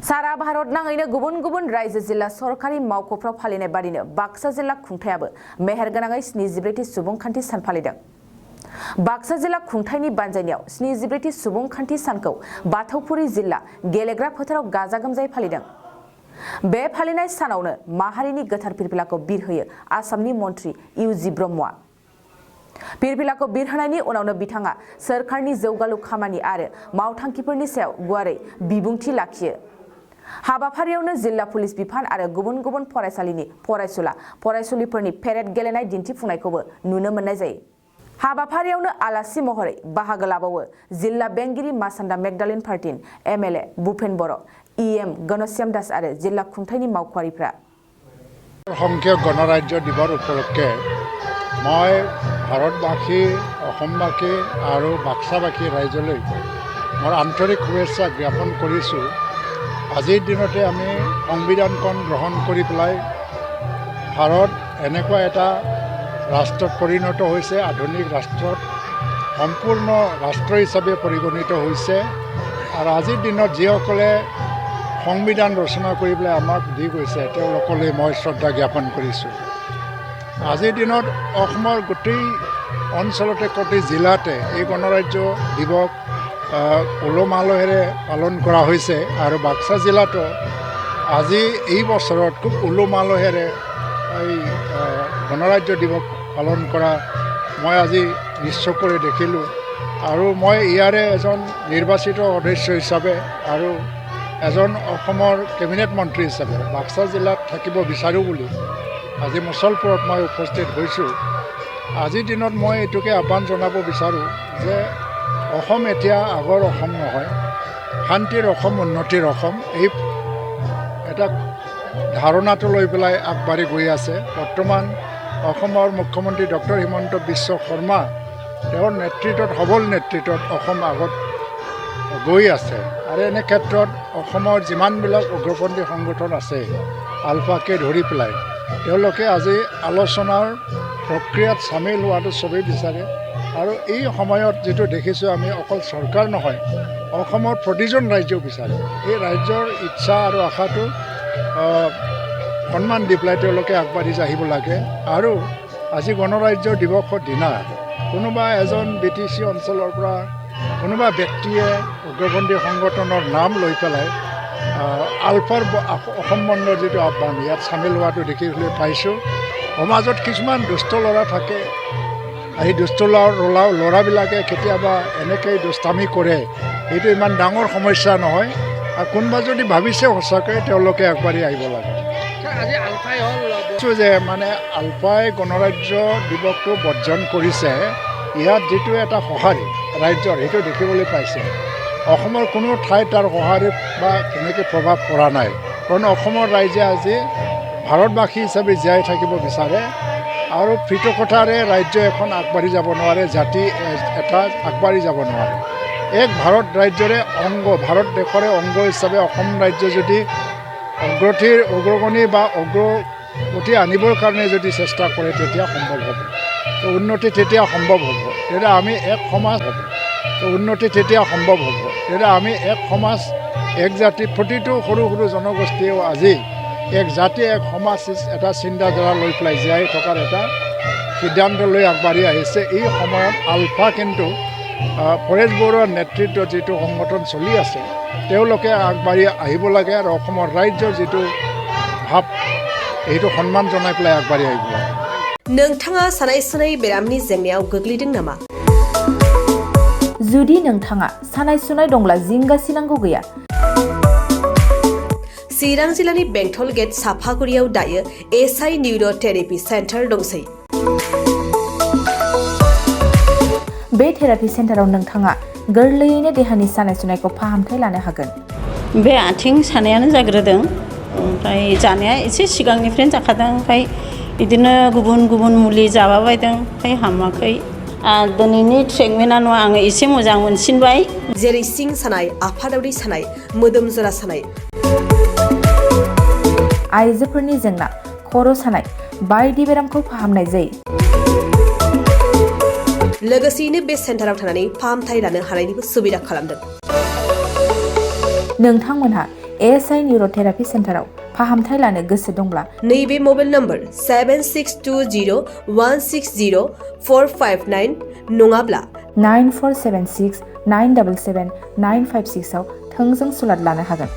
सारा भारत नाङैनो गुबुन गुबुन रायजो जिल्ला सरकारि मावख'फ्राव फालिनाय बादिनो बाक्सा जिल्ला खुंथायाबो मेहेरगोनाङै 74थि सुबुंखान्थि सान फालिदों। बाक्सा जिल्ला खुंथायनि बानजायनायाव 74थि सुबुंखान्थि सानखौ बाथौफुरि जिल्ला गेलेग्रा फोथाराव गाजा गोमजायै फालिदों। बे फालिनाय सानावनो माहारिनि गोथार फिरफिलाखौ बिरहोयो आसामनि मन्त्रि इउजि ब्रह्मआ। फिरफिलाखौ बिरहोनायनि उनावनो बिथाङा सोरखारनि जौगालु खामानि आरो मावथांखिफोरनि सायाव गुवारै बिबुंथि लाखियो। हाबाफारियावनो जिल्ला पुलिस बिफान आरो गुबुन गुबुन फरायसालिनि फरायसुला फरायसुलिफोरनि पेरेड गेलेनाय दिन्थिफुंनायखौबो नुनो मोननाय जायो। हाबाफारियावनो आलासि महरै बाहागो लाबावो जिल्ला बेंगिरि मासान्दा मेगदालिन पार्टिन एमएलए भूपेन बर', इएम घनश्याम दास आरो जिल्ला खुंथायनि मावख'आरिफ्रा। সংখ্যক গণৰাজ্য দিৱস উপলক্ষে মই ভাৰতবাসী, অসমবাসী আৰু বাক্সাবাসী ৰাইজলৈ মোৰ আন্তৰিক শুভেচ্ছা জ্ঞাপন কৰিছোঁ। আজিৰ দিনতে আমি সংবিধানখন গ্ৰহণ কৰি পেলাই ভাৰত এনেকুৱা এটা ৰাষ্ট্ৰত পৰিণত হৈছে, আধুনিক ৰাষ্ট্ৰত সম্পূৰ্ণ ৰাষ্ট্ৰ হিচাপে পৰিগণিত হৈছে। আৰু আজিৰ দিনত যিসকলে সংবিধান ৰচনা কৰি পেলাই আমাক দি গৈছে তেওঁলোকলৈ মই শ্ৰদ্ধা জ্ঞাপন কৰিছোঁ। আজিৰ দিনত অসমৰ গোটেই অঞ্চলতে গোটেই জিলাতে এই গণৰাজ্য দিৱস উলহ-মালহেৰে পালন কৰা হৈছে আৰু বাক্সা জিলাতো আজি এই বছৰত খুব উলহ-মালহেৰে এই গণৰাজ্য দিৱস পালন কৰা মই আজি নিশ্চয়কৈ দেখিলোঁ। আৰু মই ইয়াৰে এজন নিৰ্বাচিত সদস্য হিচাপে আৰু এজন অসমৰ কেবিনেট মন্ত্ৰী হিচাপে বাক্সা জিলাত থাকিব বিচাৰোঁ বুলি আজি মুছলপুৰত মই উপস্থিত হৈছোঁ। আজিৰ দিনত মই এইটোকে আহ্বান জনাব বিচাৰোঁ যে অসম এতিয়া আগৰ অসম নহয়, শান্তিৰ অসম, উন্নতিৰ অসম, এই এটা ধাৰণাটো লৈ পেলাই আগবাঢ়ি গৈ আছে। বৰ্তমান অসমৰ মুখ্যমন্ত্ৰী ডক্টৰ হিমন্ত বিশ্ব শৰ্মা তেওঁৰ নেতৃত্বত সবল নেতৃত্বত অসম আগত গৈ আছে। আৰু এনে ক্ষেত্ৰত অসমৰ যিমানবিলাক উগ্ৰপন্থী সংগঠন আছে আলফাকে ধৰি পেলাই তেওঁলোকে আজি আলোচনাৰ প্ৰক্ৰিয়াত চামিল হোৱাটো চবেই বিচাৰে। আৰু এই সময়ত যিটো দেখিছোঁ আমি অকল চৰকাৰ নহয়, অসমৰ প্ৰতিজন ৰাজ্যও বিচাৰে। এই ৰাজ্যৰ ইচ্ছা আৰু আশাটো সন্মান দি পেলাই তেওঁলোকে আগবাঢ়ি আহিব লাগে। আৰু আজি গণৰাজ্য দিৱসৰ দিনা কোনোবা এজন BTC অঞ্চলৰ পৰা কোনোবা ব্যক্তিয়ে উগ্ৰপন্থী সংগঠনৰ নাম লৈ পেলাই আলফাৰ অসম বন্ধৰ যিটো আহ্বান ইয়াত চামিল হোৱাটো দেখিবলৈ পাইছোঁ। সমাজত কিছুমান দুষ্ট ল'ৰা থাকে, এই দুষ্ট ল'ৰাবিলাকে কেতিয়াবা এনেকৈ দুষ্টামি কৰে, এইটো ইমান ডাঙৰ সমস্যা নহয়। আৰু কোনোবা যদি ভাবিছে সঁচাকৈ তেওঁলোকে আগবাঢ়ি আহিব লাগে। যে মানে আলফাই গণৰাজ্য দিৱসটো বৰ্জন কৰিছে, ইয়াত যিটো এটা সঁহাৰি ৰাজ্যৰ সেইটো দেখিবলৈ পাইছে। অসমৰ কোনো ঠাইত তাৰ সঁহাৰি বা তেনেকৈ প্ৰভাৱ পৰা নাই, কাৰণ অসমৰ ৰাইজে আজি ভাৰতবাসী হিচাপে জীয়াই থাকিব বিচাৰে। আৰু পৃথকতাৰে ৰাজ্য এখন আগবাঢ়ি যাব নোৱাৰে, জাতি এটা আগবাঢ়ি যাব নোৱাৰে। এক ভাৰত ৰাজ্যৰে অংগ, ভাৰত দেশৰে অংগ হিচাপে অসম ৰাজ্য যদি অগ্ৰগণি বা অগ্ৰগতি আনিবৰ কাৰণে যদি চেষ্টা কৰে তেতিয়া সম্ভৱ হ'ব, উন্নতি তেতিয়া সম্ভৱ হ'ব। তেতিয়া আমি এক সমাজ হ'ব, উন্নতি তেতিয়া সম্ভৱ হ'ব। তেতিয়া আমি এক সমাজ, এক জাতি, প্ৰতিটো সৰু সৰু জনগোষ্ঠীয়েও আজি এক জাতি, এক সমাজ, এটা চিন্তাধাৰা লৈ পেলাই জীয়াই থকাৰ এটা সিদ্ধান্ত লৈ আগবাঢ়ি আহিছে। এই সময়ত আলফা কিন্তু পৰেশ বৰুৱাৰ নেতৃত্বত যিটো সংগঠন চলি আছে তেওঁলোকে আগবাঢ়ি আহিব লাগে আৰু অসমৰ ৰাজ্যৰ যিটো ভাৱ এইটো সন্মান জনাই পেলাই আগবাঢ়ি আহিব লাগে। नोंथाङा सानाय सुनाय बेरामनि जेंनायाव गोग्लैदों नामा? जुदि नोंथाङा सानाय सुनाय दंब्ला जिंगासिनांगौ गैया। चिरां जिल्लानि बेंटल गेट साफागुरियाव दायो SI निउर' थेरापि सेन्टार दंसै। बे थेरापि सेन्टाराव नोंथाङा गोरलैयैनो देहानि सानाय सुनायखौ फाहामथाय लानो हागोन। बे आथिं सानायानो जाग्रोदों, ओमफ्राय जानाया एसे सिगांनिफ्रायनो जाखादों, ओमफ्राय बिदिनो गुबुन गुबुन मुलि जाबाबायदों, ओमफ्राय हामाखै। दिनैनि ट्रिटमेन्टआ आङो एसे मोजां मोनसिनबाय। जेरै सिं सानाय, आफादावरि सानाय, मोदोम जरा सानाय, आइजोफोरनि जेंना, खर' सानाय बायदि बेरामखौ फाहामनाय जायो। लोगोसेयैनो बे सेन्टाराव थानानै फाहामथाय लानो हानायनिबो सुबिदा खालामदों। नोंथांमोनहा ASI निउर'थेरापि सेन्टाराव फाहामथाय लानो गोसो दंब्ला नैबे मबाइल नम्बर 7620160459 नङाब्ला 9476 977 956 आव थोंजों सुलाद लानो हागोन।